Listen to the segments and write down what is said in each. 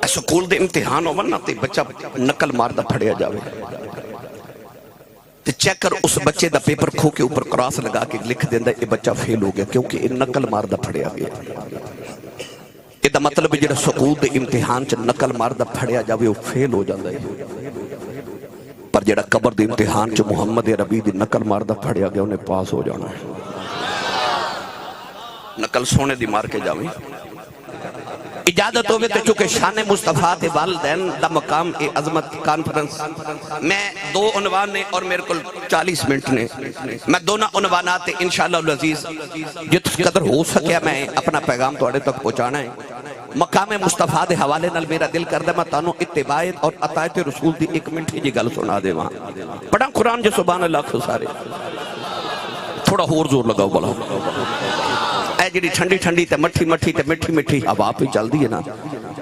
School دے امتحان ہو نا تے بچہ نقل مار دا پھڑیا جاوے تے چیک کر اس بچے دا پیپر کھو کے اوپر کراس لگا کے لکھ دیندہ یہ بچہ فیل ہو گیا کیونکہ یہ نقل مار دا پھڑیا گیا. یہ دا مطلب ہے جڑا سکول دے امتحان چ نقل مار دا پھڑیا جاوے وہ فیل ہو جاندہ ہے. پر جڑا قبر دے امتحان چ محمد ربی دی نقل مار دا پھڑیا گیا انہیں پاس ہو جانا ہے. نقل سونے دی مار کے جاویں اجازت ہوئے تو چونکہ شان مصطفیٰ تے والدین دا مقام اے عظمت کانفرنس میں 2 عنوان نے اور میرے کل 40 منٹ نے میں دونوں عنوانات انشاءاللہ العزیز جت قدر ہو سکیا میں اپنا پیغام توڑے تک پہنچانا ہے. مقام مصطفیٰ دے حوالے نال میرا دل کر دے میں تانوں اتباعت اور اطاعت رسول دی ایک منٹ جی گل سنا دے وہاں پڑھا قرآن جو سبحان اللہ خسارے تھوڑا اور زور لگاؤ بلا اے جڑی ٹھنڈی ٹھنڈی تے مٹھی مٹھی تے مٹھی مٹھی ہوا پہ چل دی ہے نا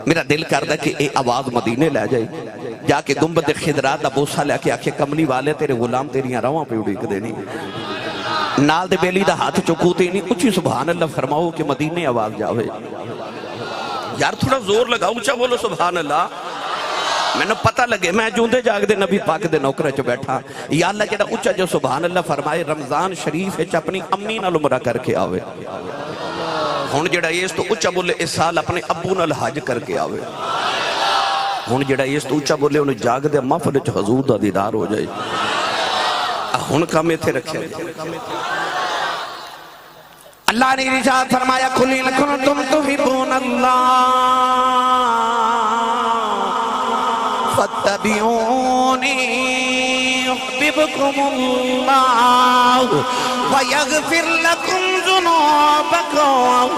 میرا دل کردا کہ اے آواز مدینے لے جائے جا کے گنبد خضرا دا بوسا لے کے آکھے کملی والے تیرے غلام تیریاں رواں پہ اڑیک دینی نال دے بیلی دا ہاتھ چکوتے نہیں اچھی سبحان اللہ فرماؤ کہ مدینے آواز جاوے. یار تھوڑا زور لگاؤ اچھا بولو سبحان اللہ. میں نے پتہ لگے میں جوندے جاگ دے نبی پاک دے نوکرہ چو بیٹھا یا اللہ جڑا اچھا جو سبحان اللہ فرمائے رمضان شریف ہے اپنی امی نال عمرہ کر کے آوے ہون جڑا یہ تو اچھا بولے اس سال اپنے ابو نال حج کر کے آوے ہون جڑا یہ تو اچھا بولے انہیں جاگ دے محفل چ حضور دا دیدار ہو جائے ہون کامے تھے رکھے اللہ نے ارشاد فرمایا قُلْ إِن كُنتُمْ تُحِبُّونَ اللَّهَ فَاتَّبِعُونِي يُحْبِبْكُمُ اللَّهُ وَيَغْفِرْ لَكُمْ ذُنُوبَكُمْ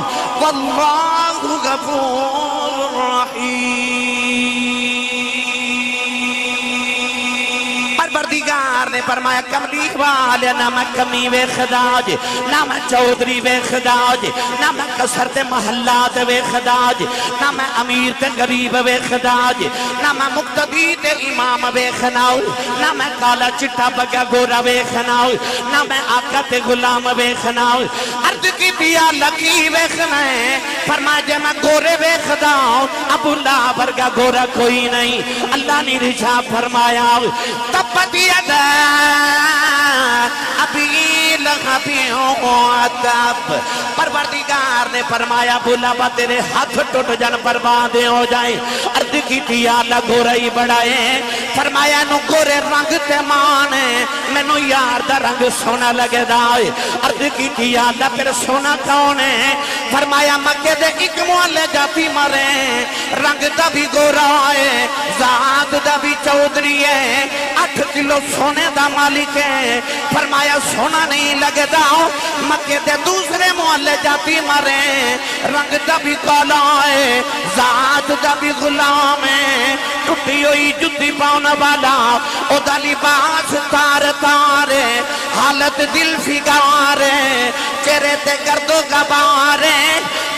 وَاللَّهُ غَفُورٌ رَحِيمٌ. پروردگار نے فرمایا کملی والے نہ میں کمی وے خداج نہ میں چودری وے خداج نہ میں کسرت محلات وے خداج نہ میں امیر تے غریب وے خداج نہ میں مقتدی تے امام وے خناؤ نہ میں کالا چٹا بگا گورا وے خناؤ نہ میں آقا تے غلام وے خناؤ. عرض کی دیا لکی وے خنائے فرمایا جے میں گورے وے خداؤ ابو اللہ برگا گورا کوئی نہیں. اللہ نے رشاد فرمایا تبت یدا ابی لہب وتب. پروردگار نے فرمایا بولا تیرے ہاتھ ٹوٹ جان برباد ہو جائیں. عرض کی دیا اللہ گورئی بڑھائے فرمایا نو گورے رنگ تے مانے مینو یار دا رنگ سونا لگے دائے. عرض کی دیا اللہ پھر سونا کون ہے فرمایا مکے دے ایک موالے جاتی مرے رنگ دا بھی گورا ہے ذات دا بھی چودری ہے 8 کلو سونے دا مالک ہے. فرمایا سونا نہیں لگے داؤ مکے دے دوسرے موالے جاتی مرے رنگ دا بھی کالا ہے ذات دا بھی غلام ہے. ٹوٹی ہوئی جتی پاؤنا والا او دا لباس تار تارے حالت دل فگارے چہرے تے گرد و غبارے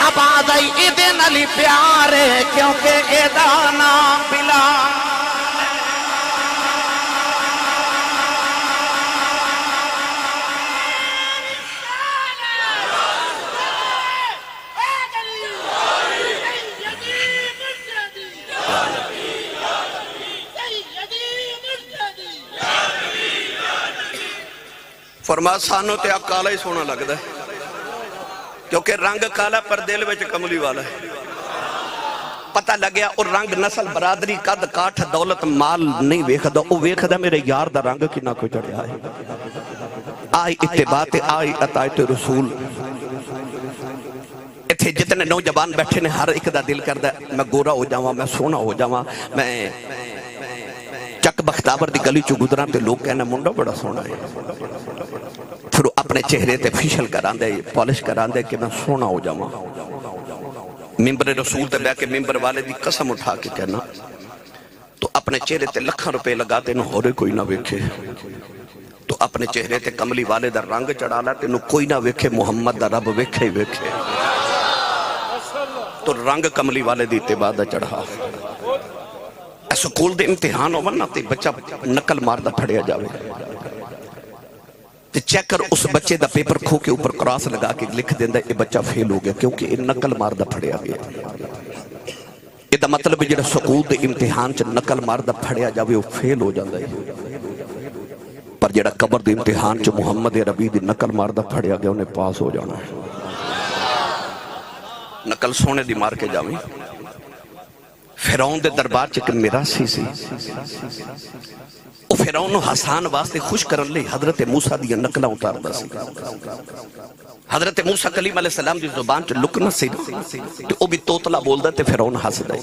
آباد آئی ایدن علی پیارے کیونکہ ایدہ نام بلا. فرما سانو تے آپ کالا ہی سونا لگتا ہے کیونکہ رنگ کالا پر دل وچ کملی والا ہے. پتہ لگیا اور رنگ نسل برادری قد کاٹھ دولت مال نہیں ویکھدا او ویکھدا میرے یار دا رنگ کنا کو چڑھیا ہے. آئی اتباع آئی اطاعت رسول. اتھے جتنے نوجوان بیٹھے نے ہر ایک دا دل کردا میں گورا ہو جاواں میں سونا ہو جاواں میں چک بختاور دی گلی چو گزراں تے لوگ کہنا منڈا بڑا سونا ہے پھر اپنے چہرے تے فیشل کران دے پالش کران دے کہ میں سونا ہو جاواں. ممبر رسول تے بے کے ممبر والے دی قسم اٹھا کے کہنا تو اپنے چہرے تے لکھاں روپے لگا تے نو ہورے کوئی نہ ویکھے تو اپنے چہرے تے کملی والے دا رنگ چڑھا لا تے نو کوئی نہ ویکھے محمد دا رب ویکھے ویکھے تو رنگ کملی والے دی اتباع دا چڑھا. سکول دے امتحان ہو نا تے بچہ نقل مار دا پھڑیا جاوے تے چیک کر اس بچے دا پیپر کھو کے اوپر کراس لگا کے لکھ دیندہ یہ بچہ فیل ہو گیا کیونکہ یہ نقل مار دا پھڑیا گیا. یہ مطلب ہے جڑا سکول دے امتحان چ نقل ماردا پھڑیا جاوے وہ فیل ہو جاندا ہے، پر جڑا قبر دے امتحان چ محمد عربی دی نقل ماردا پھڑیا گیا انہیں پاس ہو جانا ہے۔ نقل سونے دی مار کے جاویں۔ فرعون دے دربار چ ایک میراثی سی، وہ فرعون نو حسان واسطے خوش کرن لئی حضرت موسیٰ دی نقلاں اتاردا سی۔ حضرت موسیٰ کلیم علیہ السلام دی زبان چ لکنا سی تو وہ بھی توتلا بولدا تے فرعون ہسدا ہے۔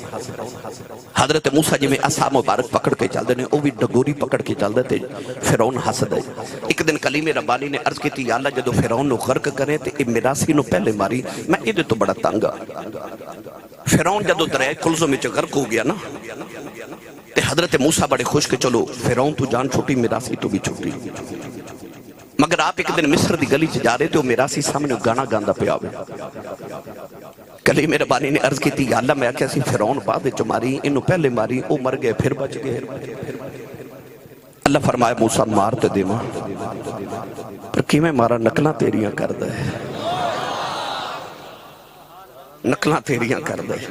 حضرت موسیٰ جی میں عصا مبارک پکڑ کے چل دے نے، وہ بھی ڈگوری پکڑ کے چل دے تے فرعون ہسدا ہے۔ ایک دن کلیم ربانی نے عرض کیتی یا اللہ جدو فرعون نو غرق کرے تے اے میراثی نو پہلے ماری، میں ادھے تو بڑا تنگ ہاں۔ فرعون جدو دریائے کلزم وچ غرق ہو گیا نا تے حضرت موسیٰ بڑے خوش کہ چلو فرعون تو جان چھوٹی میراثی تو بھی چھوٹی، مگر آپ ایک دن مصر دی گلی چ جا رہے تھے وہ میراثی سامنے گانا گاندا پیا ہوئے۔ کلیم ربانی نے عرض کی تھی یا اللہ میں آکھیا سی فرعون بعد وچ ماری، انہوں پہلے ماری، او مر گئے پھر بچ گئے۔ اللہ فرمایا موسیٰ مار تے دے ماں، پر کیویں مارا نقلاں تیریاں کردا ہے، نقلاں تیریاں کردا ہے۔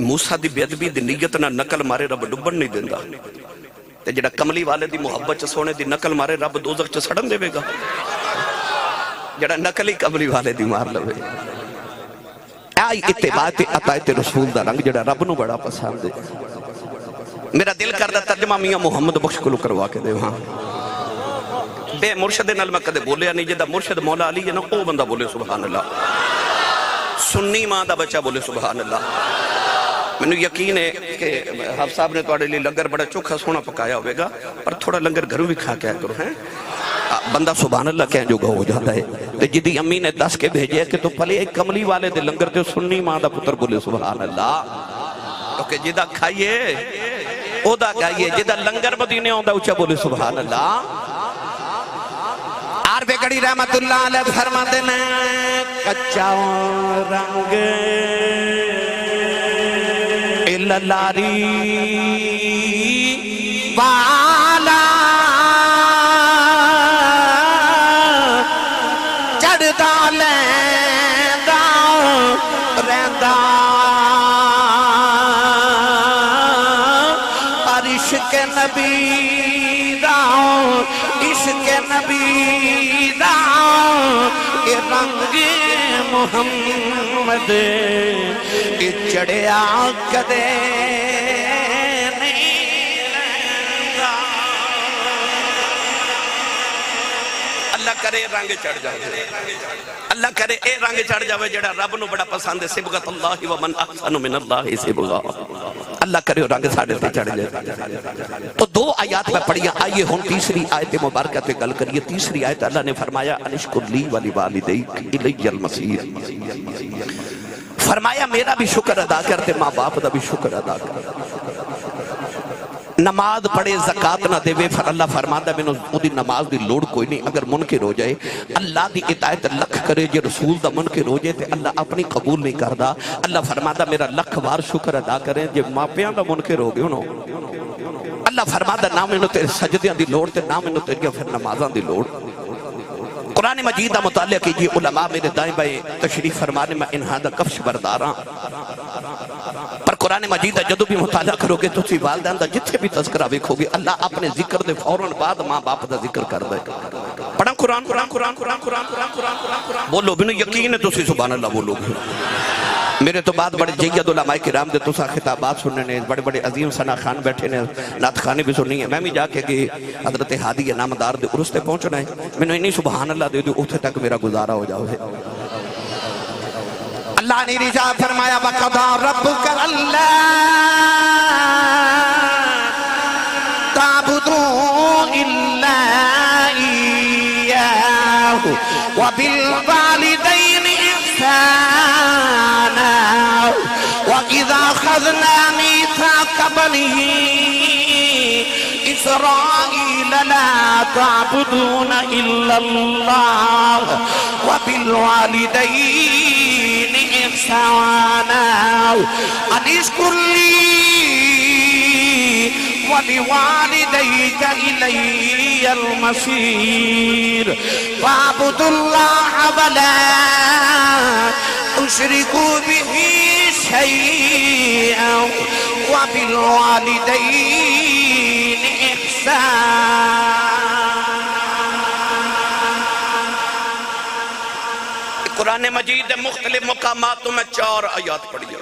موسیٰ دی بے ادبی دی نیت نہ نقل مارے رب ڈبن نہیں دیندا، تے جڑا کملی والے دی محبت چ سونے دی نقل مارے رب دوزخ چ سڑن دے گا، جڑا نقل ہی کملی والے دی مار لوے۔ آئی اتباع تے اطاعت رسول دا رنگ جڑا رب نو بڑا پسند ہے۔ میرا دل کردہ ترجمہ میاں محمد بخش کو کروا کے دے ہاں، بے مرشد نال میں کدے بولیا نہیں، جدا مرشد مولا علی ہے نا او بندہ بولے سبحان اللہ، سنی ماں دا بچہ بولے سبحان اللہ۔ میں یقین ہے کہ حافظ صاحب نے توڑے لئے لنگر بڑا چوکھا سونا پکایا ہوئے گا، پر تھوڑا لنگر گھروں بھی کھا کے آئے کرو ہیں، بندہ سبحان اللہ کہیں جو گا ہو جاتا ہے۔ تو جدی امی نے دس کے بھیجے کہ تو پلے ایک کملی والے دے لنگر تے سنی ماں دا پتر بولے سبحان اللہ، کیونکہ جدہ کھائیے او دا گائیے، جدہ لنگر مدینے ہوں دا اچھا بولے سبحان اللہ۔ عارف گڑی رحمت اللہ علیہ فرما دینا کچا رنگ لاری والا چڑھدا لیندا رہندا، پر عشق نبی دا، عشق نبی دا اے رنگ محمد اے چڑھیا کدے نہیں رہندا۔ اللہ کرے رنگ چڑھ جائے، اللہ کرے اے رنگ چڑھ جائے جڑا رب نو بڑا پسند ہے، صبغت اللہ ومن احسن من اللہ صبغا، اللہ کرے رنگ ساڑھے تے چڑھ جائے۔ تو دو آیات میں پڑھیا، آئیے ہون تیسری آیت مبارکہ پہ گل کریے۔ تیسری آیت اللہ نے فرمایا انشکر لی ولی والدیک الی المصیر، فرمایا میرا بھی شکر ادا کرتے، ماں باپ دا بھی شکر ادا کرتے۔ نماز پڑھے زکاة نہ دے وے، اللہ فرماتا ہے میں نے دی نماز دی لوڑ کوئی نہیں، اگر منکر ہو جائے اللہ دی اطاعت لکھ کرے، جے رسول دا منکر ہو جائے تے اللہ اپنی قبول نہیں کردہ۔ اللہ فرماتا ہے میرا لکھ بار شکر ادا کریں، جے ماپیاں دا منکر ہو گئے انہوں، اللہ فرماتا ہے نہ میں نے تیرے سجدیاں دی لوڑ تے نہ میں نے تیرے پھر نمازاں دی لوڑ۔ قرآن مجید دا مطالعہ کیجئے، علماء میرے دائیں بائیں تشریف فرمانے میں انہاں دا کفش برداراں، پر قرآن مجید دا جدو بھی مطالعہ کرو گے تو سی والدین دا جتھے بھی تذکرہ ویکھو گے اللہ اپنے ذکر دے فوراً بعد ماں باپ دا ذکر کر دے۔ پڑھا قرآن قرآن قرآن قرآن قرآن قرآن قرآن قرآن بولو بینو یقین ہے تو سی سبحان اللہ بولو گے۔ میرے تو بعد بڑے جید علماء کرام دے تسا خطابات سننے نے، بڑے بڑے عظیم ثنا خان بیٹھے نے، نعت خانے بھی سننی ہے، میں بھی جا کے کہ حضرت ہادی نامدار دے عرس تے پہنچنا ہے، میں نے انہی سبحان اللہ دے دو اتھے تک میرا گزارا ہو جاؤ ہے۔ اللہ نے رجاء فرمایا وَقَضَى رَبُّكَ أَلَّا تَعْبُدُوا إِلَّا إِيَّاهُ وَبِالْوَالِدَيْنِ إِحْسَانًا وَإِذَا أَخَذْنَا مِيثَاقَ بَنِي إِسْرَائِيلَ لَا تَعْبُدُونَ إِلَّا اللَّهَ وَبِالْوَالِدَيْنِ إِحْسَانًا أَنِ اشْكُرْ لِي وَلِوَالِدَيْكَ إِلَيَّ الْمَصِيرُ وَاعْبُدُوا اللَّهَ وَلَا تُشْرِكُوا بِهِ شيئا وبالوالدين إحسانا قرآن مجید مختلف مقاماتوں میں 4 آیات پڑھی ہے.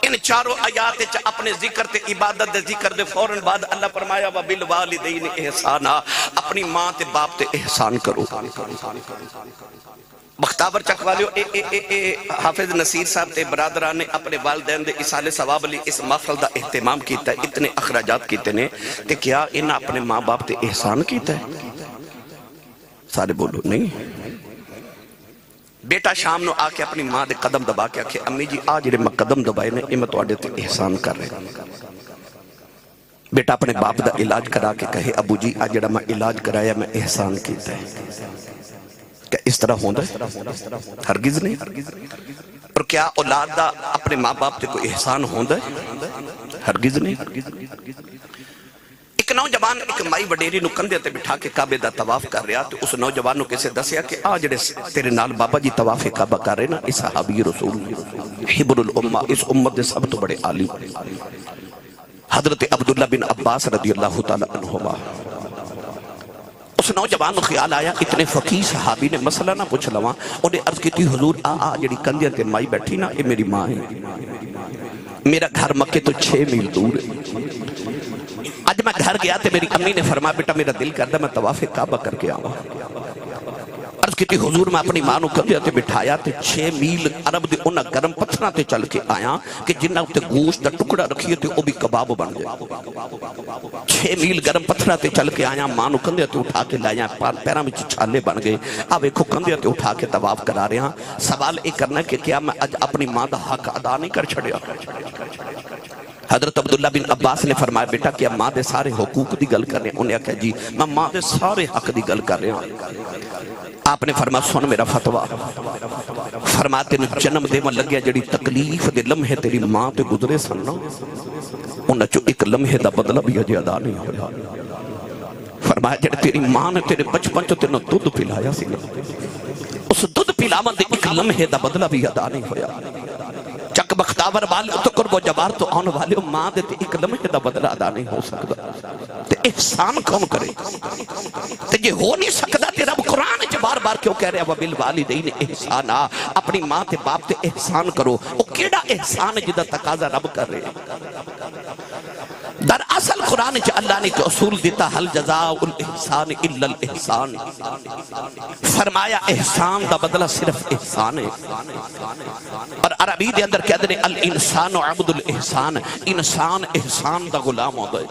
ان 4 آیات اپنے ذکر تے عبادت دے ذکر دے فوراً بعد اللہ فرمایا وَبِالْوَالِدَيْنِ احسانا، اپنی ماں تے باپ تے احسان کرو. بختاور چک والیو حافظ نصیر صاحب تے برادران نے اپنے والدین دے اصال ثواب لی اس محفل دا اہتمام کیتا ہے، اتنے اخراجات کیتے نے کہ کیا انہاں اپنے ماں باپ تے احسان کیتا ہے؟ سارے بولو نہیں. بیٹا شام نو آ کے اپنی ماں دے قدم دبا کے آکھے امی جی آج جڑے میں قدم دبائے نے یہ میں تواڈے تے احسان کر رہے. بیٹا اپنے باپ دا علاج کرا کے کہے ابو جی آج جڑا میں علاج کرایا میں احسان کیتا ہے. کیا اس طرح ہوندہ ہے؟ ہرگز نہیں. اور کیا اولاد دا اپنے ماں باپ تے کوئی احسان ہوندہ ہے؟ ہرگز نہیں. ایک نوجوان ایک مائی وڈیری نو کندھے تے بٹھا کے کعبے دا طواف کر رہا تو اس نوجوان نو کسے دسیا کہ آ جڑے تیرے نال بابا جی طواف کعبہ کر رہے نا اس صحابی رسول حبر الامہ، اس امت دے سب تو بڑے عالم حضرت عبداللہ بن عباس رضی اللہ تعالی عنہما. اس نوجوان کو خیال آیا اتنے فقیر صحابی نے مسئلہ نہ پوچھ لواں. انہیں عرض کی تھی حضور جڑی کندھے تے مائی بیٹھی نا یہ میری ماں ہے. میرا گھر مکے تو 6 میل دور ہے. آج میں گھر گیا تے میری امی نے فرمایا بیٹا میرا دل کردا میں طواف کعبہ کر کے آواں. عرض کی تھی حضور میں اپنی ماں نو کندھے تے بٹھایا تے 6 میل عرب دے انہاں گرم پتھراں تے چل کے آیا کہ جنہاں تے گوشت دا ٹکڑا رکھیے تے او بھی کباب بن جائے. 6 میل گرم پتھراں تے چل کے آیا ماں نو کندھے تے اٹھا کے لایا پیراں وچ چھالے بن گئے. آ ویکھو کندھے تے اٹھا کے طواف کرا رہے ہاں. سوال یہ کرنا کہ کیا میں اج اپنی ماں دا حق ادا نہیں کر چھڑیا؟ حضرت عبداللہ بن عباس نے فرمایا بیٹا کیا ماں دے سارے حقوق دی گل کر رہے ہیں؟ انہیں کہا جی میں ماں دے سارے حق دی گل کر رہے ہیں. آپ نے فرمایا سن میرا فتوہ. فرمایا تینو جنم دے میں لگیا جڑی تکلیف دے لمحے تیری ماں تے گزرے سننا انہاں چو ایک لمحے دا بدلہ بھی اجے ادا نہیں ہویا. فرمایا جڑی تیری ماں نے تیرے بچپن چو تینو دودھ پلایا سی اس دودھ پلاون دے ایک لمحے دا بدلہ بھی ادا نہیں ہویا. چک بختاور والے تو قرب و جبار تو آن والے ماں دیتے ایک لمحے دا بدلہ ادا نہیں ہو سکتا. تے احسان کون کرے؟ تے یہ ہو نہیں سکتا تے رب قرآن چ بار بار کیوں کہہ رہے ہیں وَبِالْوَالِدَيْنِ احسانا، اپنی ماں تے باپ تے احسان کرو. وہ کیڑا احسان ہے جدا تقاضا رب کر رہے ہیں؟ در اصل قرآن چ اللہ نے جو اصول دیتا حل جزاء الاحسان الا الاحسان. فرمایا احسان دا بدلہ صرف احسان ہے. اور عربی دے اندر کہتے ہیں الانسان عبد الاحسان، انسان احسان دا غلام ہوتا ہے.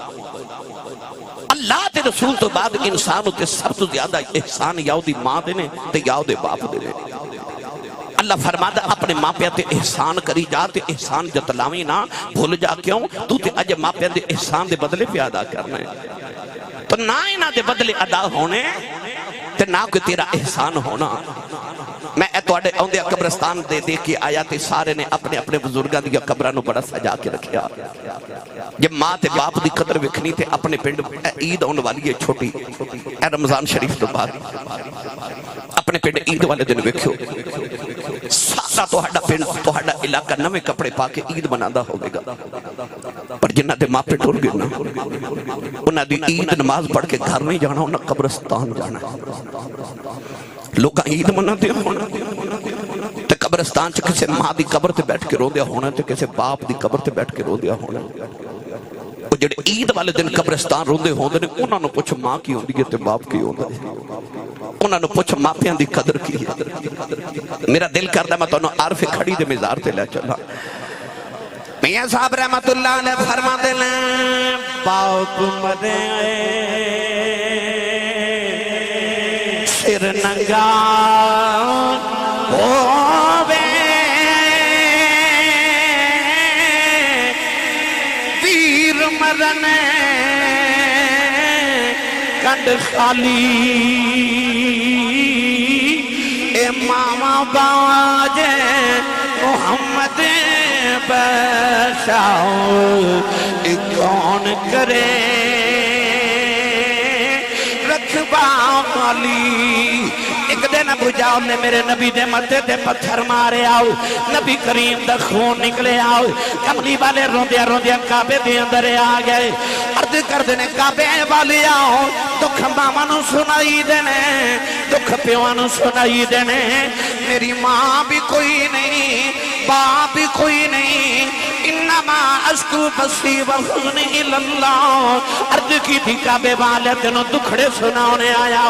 اللہ دے رسول تو بعد انسان ہوتے سب تو زیادہ احسان یاو دی ماں دینے تے یاو دے باپ دینے. اللہ فرماتا اپنے ماں پہ تے احسان کری جا تے احسان جتلاویں نہ بھول جا. کیوں؟ تو تے اج ماں پہ دے احسان دے بدلے پہ ادا کرنا ہے. تو نہ انہاں دے بدلے ادا ہونے تے نہ کوئی تیرا احسان ہونا. میں توڑے اوندے قبرستان دے کے آیا تے سارے نے اپنے اپنے بزرگاں دی قبراں نو بڑا سجا کے رکھیا. جب ماں تے باپ دی قدر وکھنی تے اپنے پنڈ عید آن والی ہے چھوٹی اے رمضان شریف تو بعد اپنے پنڈ عید والے دن ویکھو سارا تہاڈا پنڈ تہاڈا علاقہ نویں کپڑے پا کے عید منادا ہوے گا. پر جنہاں دے ماں پہ ٹر گئے نا انہاں دی عید نماز پڑھ کے گھر نہیں جانا، انہاں قبرستان جانا. لوگاں عید مناتے ہونا تے قبرستان چ کسے ماں دی قبر تے بیٹھ کے رو دیا ہونا تے کسے باپ دی قبر تے بیٹھ کے رو دیا ہونا. وہ جڑے عید والے دن قبرستان روندے ہوندے نے انہاں نو پوچھ ماں کی ہوندی ہے تے باپ کی ہوندا ہے. انہاں نو پوچھ ماپیاں دی قدر کی ہے. میرا دل کردا میں تانوں عارف کھڑی دے مزار تے لے چلا. میاں صاحب رحمت اللہ علیہ فرماتے ہیں باپ مرے سر ننگا ہووے ویر مرنے کنڈ خالی اے ماما باجے محمد بشاؤ کون کرے رکھبا مالی. ایک دن ابو جہل نے میرے نبی دے متھے تے پتھر مارے آؤ نبی کریم دا خون نکلے آؤ کملی والے روندیا روندیا کعبے دے اندر آ گئے عرض کر دینے کعبے والے آؤ دکھ ماما نو سنائی دینے دکھ پیوان نو سنائی دینے میری ماں بھی کوئی نہیں باپ بھی کوئی نہیں انما اشکو بسی وحزنی اللہ عرض کی تھی کعبے والے دنوں دکھڑے سناؤنے آیا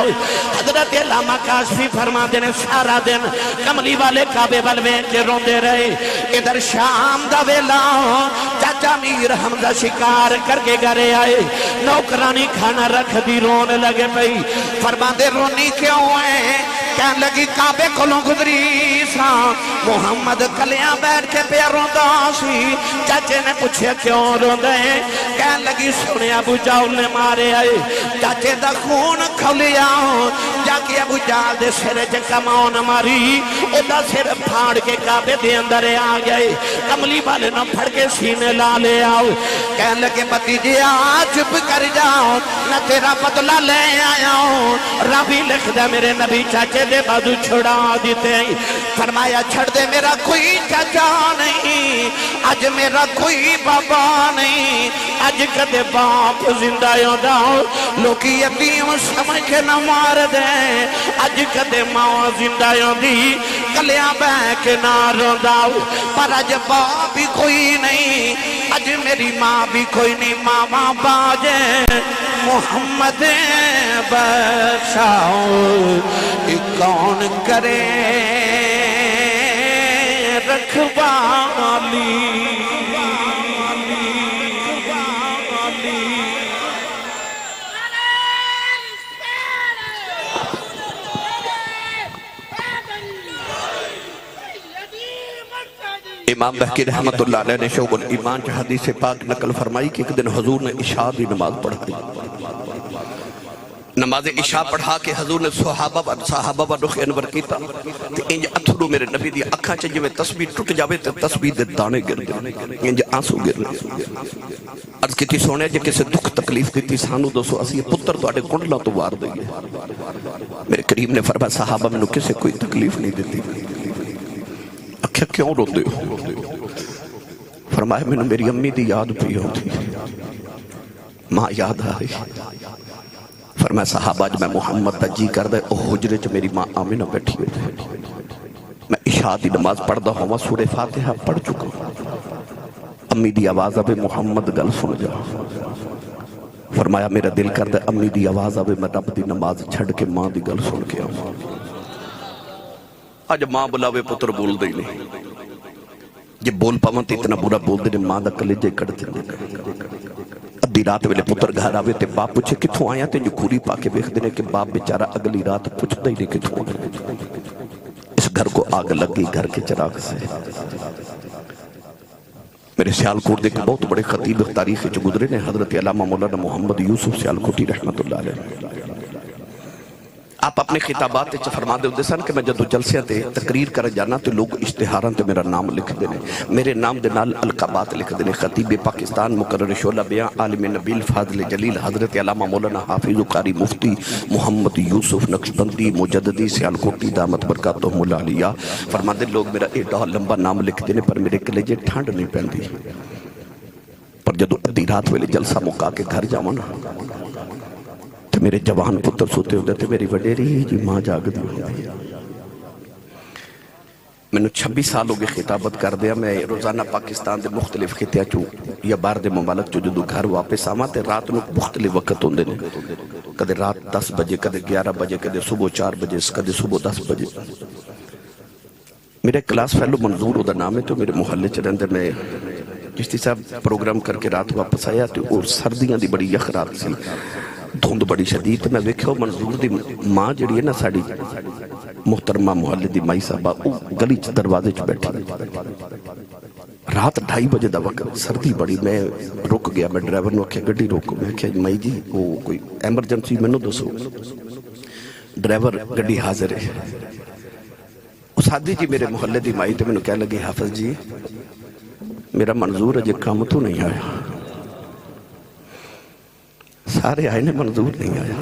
حضرت علامہ کاشفی فرما دینے سارا دن کملی والے کعبے والے کے روندے رہے ادھر شام دا ویلا چاچا میر حمزہ شکار کر کے گھرے آئے نوکرانی کھانا رکھ دی رونے لگے پئی فرما دے رونی کیوں ہے کہنے لگی کعبے کھلوں گزری سا محمد کلیاں بیٹھ کے پیروں دا سی چاچے نے پوچھے کیوں روندے کہنے لگی سنے ابو جہل نے مارے آئے چاچے دا خون کھلیا جا کے ابو جہل دے سرے کماؤن ماری او دا سر پھاڑ کے کعبے دے اندر آ گئے کملی والے نہ پھڑ کے سینے لا لے آؤ کہنے لگے بتیجے چپ کر جاؤ نہ تیرا بدلہ لے آیا ہوں ربی لکھ دے میرے نبی چاچے دے بازو چھڑا دیتے فرمایا چھڑ دے میرا کوئی چاچا نہیں آج میرا کوئی بابا نہیں آج کدے باپ زندہ ہوتا لوکی یتیم سمجھ کے نہ مار دے آج کدے ماں زندہ ہوتی کلیاں بہ کے نہ روندا پر آج باپ بھی کوئی نہیں آج میری ماں بھی کوئی نہیں ماما باجے محمد بخشاؤ کون کرے رکھوالی امام بہکی رحمت اللہ علیہ نے شعب الایمان جو حدیث پاک نقل فرمائی کہ ایک دن حضور نے عشاء دی نماز پڑھائی نماز عشاء پڑھا کے حضور نے صحابہ و رخ انور کیتا کہ انج اتھرو میرے نبی دی اکھاں چاہیے میں تسبیح ٹوٹ جاوے تے تسبیح دے دانے گر گئے انج آنسو گر گئے عرض کی تھی سونے جے کسے دکھ تکلیف دیتی سانو دوسو اسی پتر تو آڑے کنڈلا تو وار دئیے میرے کریم نے فرمایا صحابہ میں نو کسے کوئی تکلیف نہیں دیتی اکھا کیوں رو دے ہو فرمایا میں نے میری امی دی یاد پی ہوتی ماں یاد آئی فرمایا صحابہ جب میں محمد تجی کر دے او حجرے چ میری ماں آمینہ بیٹھی ہوئی میں عشاء دی نماز پڑھ دا ہوں سورہ فاتحہ پڑھ چکا امی دی آواز اب محمد گل سن جا فرمایا میرا دل کر دے امی دی آواز اب میں رب دی نماز چھڑ کے ماں دی گل سن کے آؤں آج ماں بلاوے پتر بول دے نہیں جب بول پاون تے اتنا برا بول دے ماں دا کلیجے کڑتے ادھی رات ویلے پتر گھر آوے تے باپ پوچھے کتھوں آیا تے جو کھوری پاکے بیخ دینے کہ باپ بیچارہ اگلی رات پوچھتا ہی نہیں کتھوں آیا اس گھر کو آگ لگی گھر کے چراغ سے میرے سیالکوٹ دیکھ بہت بڑے خطیب تاریخ جو گزرے نے حضرت علامہ مولانا محمد یوسف سیالکوٹی رحمت اللہ علیہ آپ اپنے خطابات فرما دے ہوتے سن کہ میں جدو جلسیاں تے تقریر کر جانا تو لوگ اشتہاراں تے میرا نام لکھ دینے میرے نام دے نال القابات لکھ دینے خطیب پاکستان مقرر شعلہ بیان عالم نبیل فاضل جلیل حضرت علامہ مولانا حافظ و قاری مفتی محمد یوسف نقشبندی مجددی سیالکوٹی دامت برکاتہم العالیہ فرما دے لوگ میرا ایڈا لمبا نام لکھ دینے پر میرے کلیجے ٹھانڈ نہیں پہن دی پر جدو ادھی رات ویلے جلسہ مکا کے گھر جاوانا تو میرے جوان پتر سوتے ہوتے تھے میری وڈیری جی ماں جاگ دی ہوتی میں نے 26 سال ہو گئے خطابت کر دیا میں روزانہ پاکستان دے مختلف خطیہ چوں یا بار دے ممالک چوں جدو گھر واپس آما تے رات میں مختلف وقت ہوندے نے کدے رات 10 بجے کدے 11 بجے کدے صبح 4 بجے کدے صبح 10 بجے میرے کلاس فیلو منظور ہو دا نام ہے تو میرے محلے چلندے میں چشتی صاحب پروگرام کر کے رات واپس آیا تو اور سردیاں دی بڑی یخ رات سی دھند بڑی شدید میں ویکھو منظور دی ماں جڑی ہے نا ساڑی محترمہ محلے دی مائی صاحبہ گلی دروازے چ بیٹھی رات 2:30 بجے دا وقت سردی بڑی میں رک گیا میں ڈرائیور نو آکھیا گڈی روکو میں آکھیا مائی جی وہ کوئی ایمرجنسی میں نو دسو ڈرائیور گڈی حاضر ہے سادی جی میرے محلے دی مائی تے میں نو کہہ لگی حافظ جی میرا منظور اجے کام تو نہیں آیا سارے آئے نے منظور نہیں آیا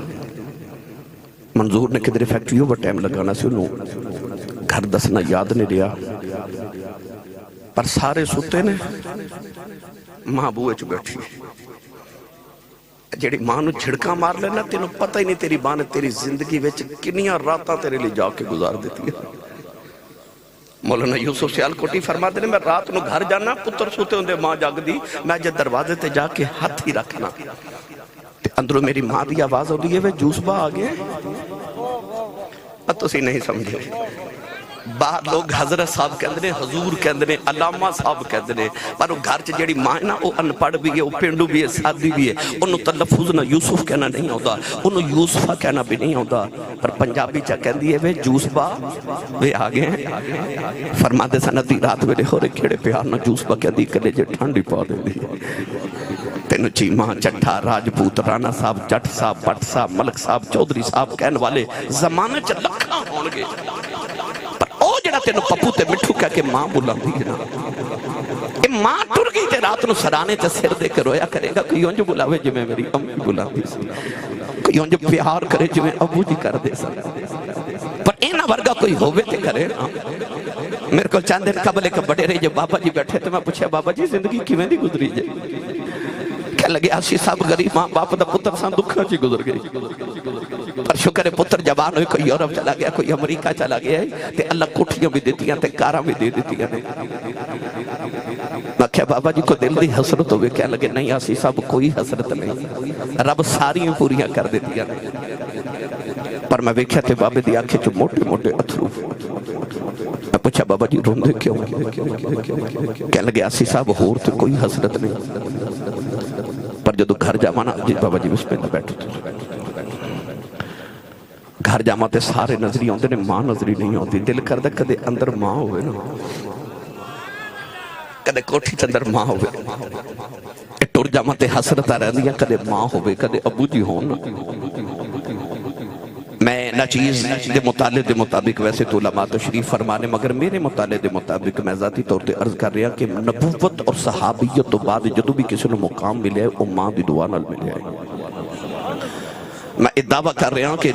منظور نے کدھر فیکٹریوں پر ٹائم لگانا سی انہوں گھر دسنا یاد نہیں رہا پر سارے ستے نے ماں بوئے چ بیٹھی جیڑی ماں نو جھڑکا مار لینا تینوں پتہ ہی نہیں تیری ماں نے تیری زندگی وچ کنیاں راتاں تیرے لئے جا کے گزار دیتی ہے مولانا یوسف سیالکوٹی فرما دینے میں رات نو گھر جانا پتر سوتے ہوندے ماں جاگ دی میں جے دروازے تے جا کے ہاتھ ہی رکھنا تے اندروں میری ماں دی آواز ہو دیئے وے جوس با آگئے اب تو سی نہیں سمجھے باہر لوگ حضرت صاحب کہندے نے حضور کہندے نے علامہ صاحب کہندے نے پر وہ گھر چ جیڑی ماں ہے نا وہ ان پڑھ بھی ہے وہ پینڈو بھی ہے سادی بھی ہے انہوں تلفظ نہ یوسف کہنا نہیں ہوتا انہوں یوسفہ کہنا بھی نہیں ہوتا پر پنجابی چا کہندی ہے وے جوس با وے آگے ہیں فرما دے سندی رات ویلے ہو رہے کھڑے پیار نہ جوس با کہندی کلے جے ٹھنڈی پا دے دی تینو چیمہ چٹھا راجپوت رانا صاحب جٹ صاحب بٹ صاحب ملک صاحب چودری صاحب کہن والے زمانے چا لکھاں ہونگے او جڑا تینو پپو تے مٹھو کہہ کے ماں بولا دی نا کہ ماں ٹر گئی تے رات نو سرانے تے سر دے کے رویا کرے گا کوئی جو بلاوے جو میں میری امی بلا دی کوئی جو پیار کرے جو میں ابو جی کر دے سکتا پر اینا ورگا کوئی ہوئے تے کرے نا میرے کو چند دن قبل ایک بڑے رہے جو بابا جی بیٹھے تو میں پوچھے بابا جی زندگی کیویں دی گزری جائے کہہ لگے آسی صاحب غریب ماں باپ دا پتر سان دکھا چی گزر گئی پر شکر ہے پتر جوان ہوئے کوئی یورپ چلا گیا کوئی امریکہ چلا گیا ہے تے اللہ کٹھیوں بھی دیتی ہیں تے کاراں بھی دے دیتی ہیں میں کہا بابا جی کو دل دی حسرت ہوئے کہہ لگے نہیں آسی صاحب کوئی حسرت نہیں رب ساریاں پوریاں کر دیتی ہیں پر میں ویکھیا تے بابے دی آنکھیں جو موٹے موٹے اتھرو میں پوچھا بابا جی روندے کیوں کہہ لگے آسی صاحب ہور تے کوئی حسرت نہیں پر جدو گھر جامانا جی بابا جی بس پہلے بیٹھو گھر جاما تے سارے نظری ہوندے نے ماں نظری نہیں ہوندی دل کر دے کدے اندر ماں ہوئے نا کدے کوٹھی چندر ماں ہوئے ٹور جاما تے حسرت رہ دیا کدے ماں ہوئے کدے ابو جی ہون میں نہ چیز دے مطالعے دے مطابق ویسے تو علماء تشریف فرمانے مگر میرے مطالعے دے مطابق میں ذاتی طور تے عرض کر رہا کہ نبوت اور صحابیت تو بعد جدو بھی کسی نے مقام ملے ہے وہ ماں دی دعا نال ملے ہے میں ادعا کر رہا ہوں کہ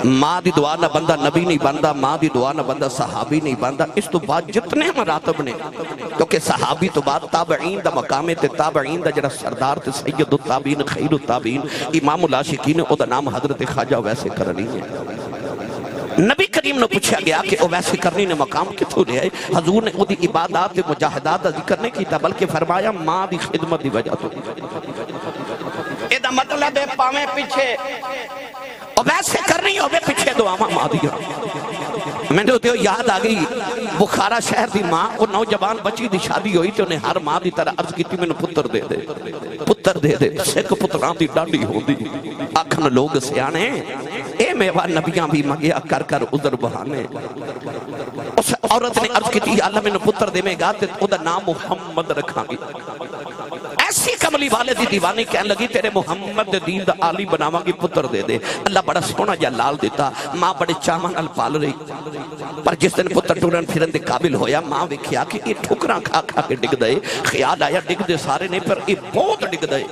ماں دی دعا نہ بندہ نبی نہیں بندہ ماں دی دعا نہ بندہ صحابی نہیں بندہ اس تو بعد جتنے مراتب نے کیونکہ صحابی تو بعد تابعین دا مقام تے تابعین دا جڑا سردار تے سید التابعین خیر التابعین امام العاشقین او دا نام حضرت خواجہ ویسے کرنی ہے نبی کریم نے پوچھا گیا کہ او ویسے کرنی نے مقام کتوں لے آئے حضور نے او دی عبادات تے مجاہدات دا ذکر نہیں کیتا بلکہ فرمایا ماں دی خدمت دی وجہ تو ایدہ مطلب ہے پاویں پیچھے اور ویسے کر رہی ہوئے پیچھے دعا ماں دیا میں نے ہوتے ہو یاد آگئی بخارا شہر دی ماں وہ نوجوان بچی دی شادی ہوئی تھی انہیں ہر ماں دی طرح عرض کی تھی میں نے پتر دے دے سکھ پتران دی ڈاڑی ہو دی آکھن لوگ سیانے اے میوہ نبیاں بھی مگیا کر کر ادھر بہانے اس عورت نے عرض کی تھی اللہ میں نے پتر دے میں گا تے ادھر نام محمد رکھاں گی ایسی کملی والے دی دیوانی کہنے لگی تیرے محمد دین دا عالی بناواں گی پتر دے دے اللہ بڑا سونا جا لال دیتا ماں بڑے چامان الپال رہی پر جس دن پتر ٹورن پھرن دے قابل ہویا ماں وکھیا کہ یہ ٹھکراں کھا کھا کے ڈگ دے خیال آیا ڈگ دے سارے نہیں پر یہ بہت ڈگ دے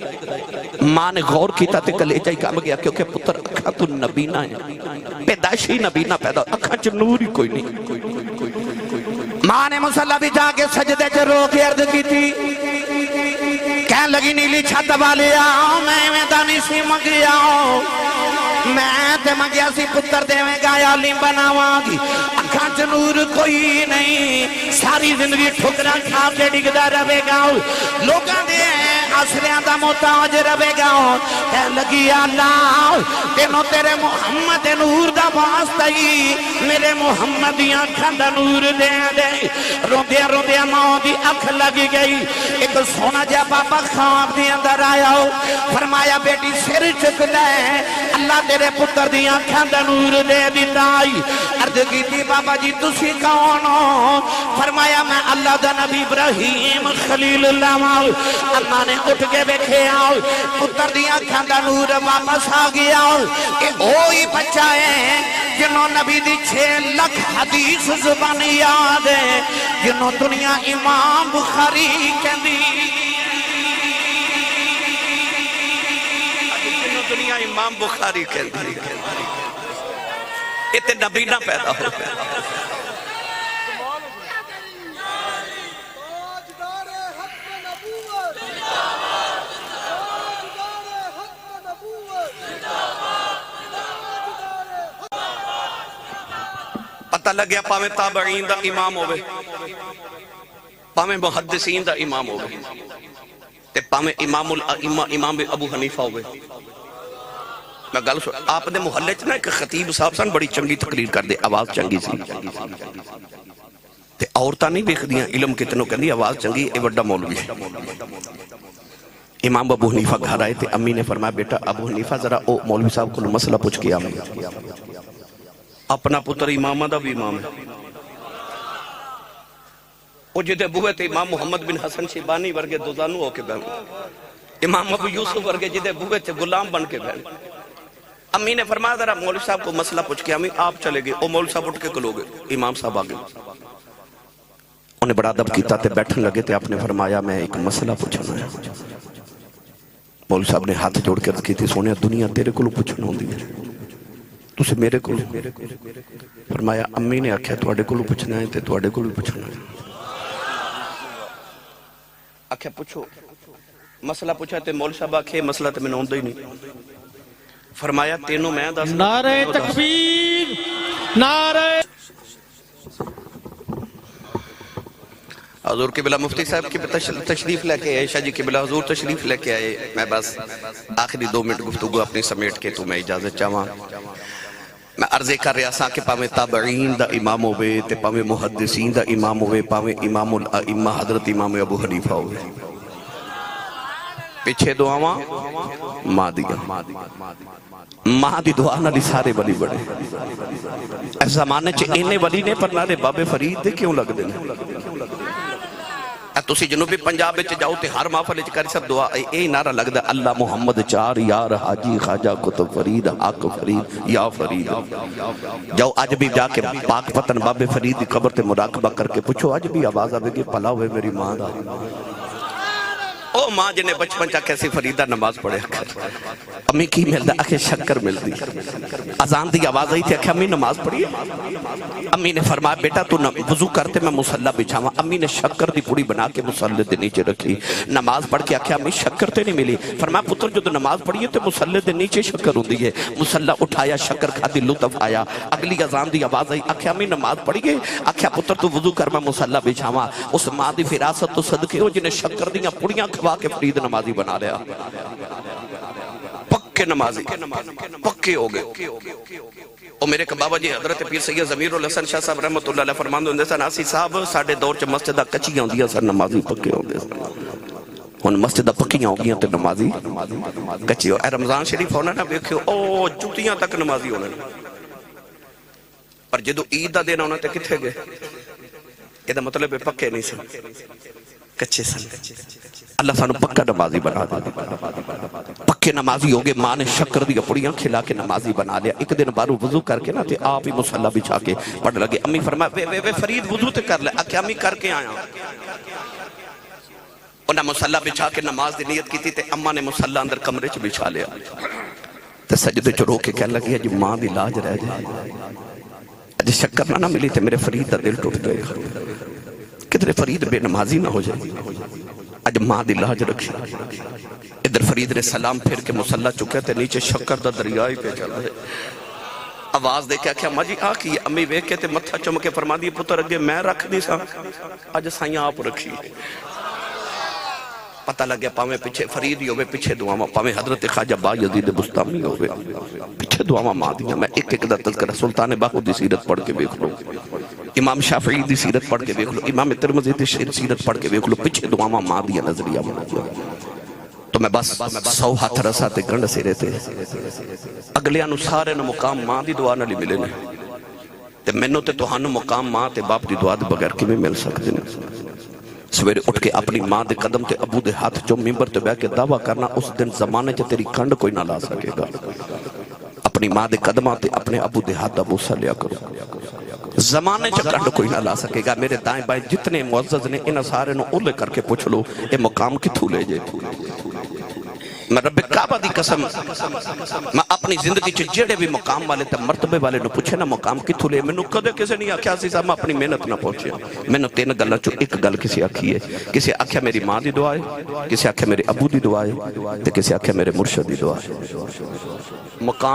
ماں نے غور کیتا تے کلیجہ ہی کام گیا کیونکہ پتر اکھا تو نبینا ہے پیدائشی نبینا پیدا اکھا چ نور ہی کوئی نہیں ماں نے مصلی بھی جا کے سجدے چ رو کے عرض کی تھی کہنے لگی نیلی چھت والی آؤ میں دانی سی مگیا میں تے مگیا سی پتر دے میں گایا لیم بناواں گی اکھاں چ نور کوئی نہیں ساری زندگی ٹھکرا کھا کے ڈگدا رہے گا لوگاں دے آسریاں دا محتاج رہے گا کہنے لگی اللہ تینوں تیرے محمد نور دا واسطہ ہی میرے محمد دی آنکھاں دا نور دے دے روندیا روندیا ماں دی اکھ لگی گئی ایک سونا جا بابا خواب دی اندر آیا ہو فرمایا بیٹی سر چک لے اللہ تیرے پتر دی آنکھاں دا نور دے دیتا آئی عرض کی تھی بابا جی تسی کون ہو فرمایا میں اللہ دا نبی ابراہیم خلیل اللہ ماؤ اللہ نے اٹھ کے بیٹھے آؤ پتر دی آنکھاں دا نور واپس آ گیا کہ وہی بچہ ہے جنہوں نبی دی 6 لاکھ حدیث زبان یاد ہے جنہوں دنیا امام بخاری کہندی دنیا امام بخاری کہندی اتنے نبی نہ پیدا ہو پتہ لگیا پاویں تابعین دا امام ہوئے پاویں محدثین دا امام ہوئے تے پاویں امام الائمہ امام ابو حنیفہ ہوئے میں گل سو آپ نے محلے چ نا ایک خطیب صاحب سن بڑی چنگی تقریر کر دے آواز چنگی سی تے عورتاں نہیں دیکھدیاں علم کتنوں کہندی آواز چنگی اے بڑا مولوی ہے امام ابو حنیفہ گھر آئے تے امی نے فرمایا بیٹا ابو حنیفہ ذرا او مولوی صاحب کو مسئلہ پوچھ کے آمیں اپنا پتر امامہ دا بھی امام ہے وہ جدے بوئے تھے امام محمد بن حسن شیبانی ورگے دوزانو ہو کے بہن امام ابو یوسف ورگے جدے بوئے تھے غلام بن کے بہن امی نے فرمایا ذرا مولوی صاحب کو مسئلہ پوچھ کے امی آپ چلے گئے او مولوی صاحب اٹھ کے کلو گئے امام صاحب آگے انہیں بڑا دب کیتا تے بیٹھن لگے تے آپ نے فرمایا میں ایک مسئلہ پوچھنا ہے مولوی صاحب نے ہاتھ جوڑ کے رکھی تھی سونے دنیا تیرے کو پوچھنا ہوں دی تو سے میرے کو فرمایا امی نے آکھیا تواڈے کو پوچھنا ہے تے تواڈے کو پوچھنا ہے آکھیا پوچھو مسئلہ پوچھا تے مولوی صاحب آکھے مسئلہ تے میں نے ہوندا ہی نہیں فرمایا تینوں میں دس نعرہ تکبیر نعرہ حضور قبلہ مفتی صاحب کی تشریف لے کے آئے شاہ جی قبلہ حضور تشریف لے کے آئے میں بس آخری 2 منٹ گفتگو اپنی سمیٹ کے تو میں اجازت چاہواں میں عرضے کر رہا سا کہ پاویں تابعین دا امام ہوئے تے پاویں محدثین دا امام ہوئے پاویں امام الائمہ حضرت امام ابو حنیفہ ہوئے پیچھے دعاواں ماں دیا ماں دی دعا نہ لی سارے ولی بڑے اس زمانے چے اینے ولی نے پر نارے بابے فرید دے کیوں لگ دینے تسی جنوبی پنجاب بچ جاؤ تے ہر محفل وچ کر سب دعا اے نعرہ لگدا اللہ محمد 4 یار حاجی خواجہ کتب فرید حق فرید یا فرید جاؤ اج بھی جا کے پاک پتن بابے فرید دی قبر تے مراقبہ کر کے پوچھو اج بھی آواز آوے گی پلا ہوئے میری ماں دا او ماں جنہیں بچپن چا کیسی فریدہ نماز پڑھے امی کی ملدہ اکھے شکر ملدی اذان دی آواز آئی تھی اکھے امی نماز پڑھی امی نے فرمایا بیٹا تو وضو کرتے میں مسلح بچھاواں امی نے شکر دی پوڑی بنا کے مسلح دے نیچے رکھی نماز پڑھ کے اکھے امی شکر تے نہیں ملی فرمایا پتر جو نماز پڑھی ہے تو مسلح دے نیچے شکر ہوں دی ہے مسلح اٹھایا شکر کھا دی لطف آیا اگلی اذان دی آواز آئی اکھے امی نماز پڑھی گئے اکھے پتر تو وضو کر میں مسلح بچھاواں اس ماں دی فراست تو صدقے ہو جنہیں شکر دیاں پوڑیاں کھوا کے فرید نمازی بنا لیا پکے نمازی پکے ہو گئے اور میرے بابا جی حضرت پیر سید ضمیر الحسن شاہ صاحب رحمت اللہ علیہ فرماندے ہوندے سن آسی صاحب ساڈے دور چ مسجدہ کچیاں ہوندیاں سن نمازی پکے ہوندے سن ہن مسجدہ پکیاں ہو گئیاں تے نمازی کچی ہو اے رمضان شریف ہونا نہ ویکھو او جوتیاں تک نمازی ہونے پر جدو عید دا دن ہونا تے کتھے گئے اے دا مطلب ہے پکے نہیں سن کچے سن اللہ سانو پکا نمازی بنا دیا پکے نمازی ہوگے ماں نے شکر دیا پڑیاں کھلا کے نمازی بنا لیا ایک دن بارو وضو کر کے نا تے آپ ہی مسلح بچھا کے پڑھ لگے امی فرمایا وے فرید وضو تے کر لے اکھے امی کر کے آیا انہاں مسلح بچھا کے نماز دی نیت کی تھی تے اماں نے مسلح اندر کمرے چ بچھا لیا تے سجدے چ رو کے کہنے لگی جی ماں دی لاج رہ جائے اج شکر نہ ملی تے میرے فرید دا دل ٹوٹ جائے گا کدھر فرید بے نمازی نہ ہو جائے اج ماں دی لاج رکھی ادھر فرید نے سلام پھر کے مسلح چکے تھے نیچے شکر دا دریائی پہ چلا ہے آواز دے کے کیا ماں جی آکی امی ویک کے تے متھا چمکے فرما دی پتر اگے میں رکھ دی سا اج سائیاں آپ رکھی پتہ لگے پاویں پیچھے فرید ہی ہوئے پیچھے دعاواں پاویں حضرت خواجہ با یزید بستامی ہوئے پیچھے دعاواں ماں دیا میں ایک ایک دا تذکرہ سلطان باہو دی سیرت پڑھ کے بیک لو امام شافعی دی سیرت پڑھ کے بیک لو امام ترمذی دی سیرت پڑھ کے بیک لو پیچھے دعاواں ماں دیا نظریہ بنا دیا تو میں بس 100 ہاتھ رسا تے گنڈ سے رہتے اگلے انو سارے نو مقام ماں دی دعا نہ لی ملے نے تے مینوں تے توہانو مقام ماں تے باپ دی دعا دے بغیر کیویں مل سکدے نے سویرے اٹھ کے اپنی ماں دے قدم تے ابو دے ہاتھ جو ممبر تے بیٹھ کے دعویٰ کرنا اس دن زمانے چ تیری کنڈ کوئی نہ لا سکے گا اپنی ماں دے قدماں تے اپنے ابو دے ہاتھ دا بوسہ لیا کرو زمانے چ کنڈ کوئی نہ لا سکے گا میرے دائیں بائیں جتنے معزز نے انہاں سارے نو اولے کر کے پوچھ لو اے مقام کتھوں لے جائے میں رب کعبہ دی قسم میں اپنی زندگی چ جڑے بھی مقام والے تے مرتبے والے نو پوچھے نا مقام کتھوں لے مینوں کدے کسے نہیں آکھیا سی صاحب میں اپنی محنت نہ پہنچیا مینوں تین گلاں چوں ایک گل کسی آکھی ہے کسی آکھیا میری ماں دی دعا ہے کسی آکھیا میرے ابو دی دعا ہے تے کسی آکھیا میرے مرشد دی دعا ہے مقام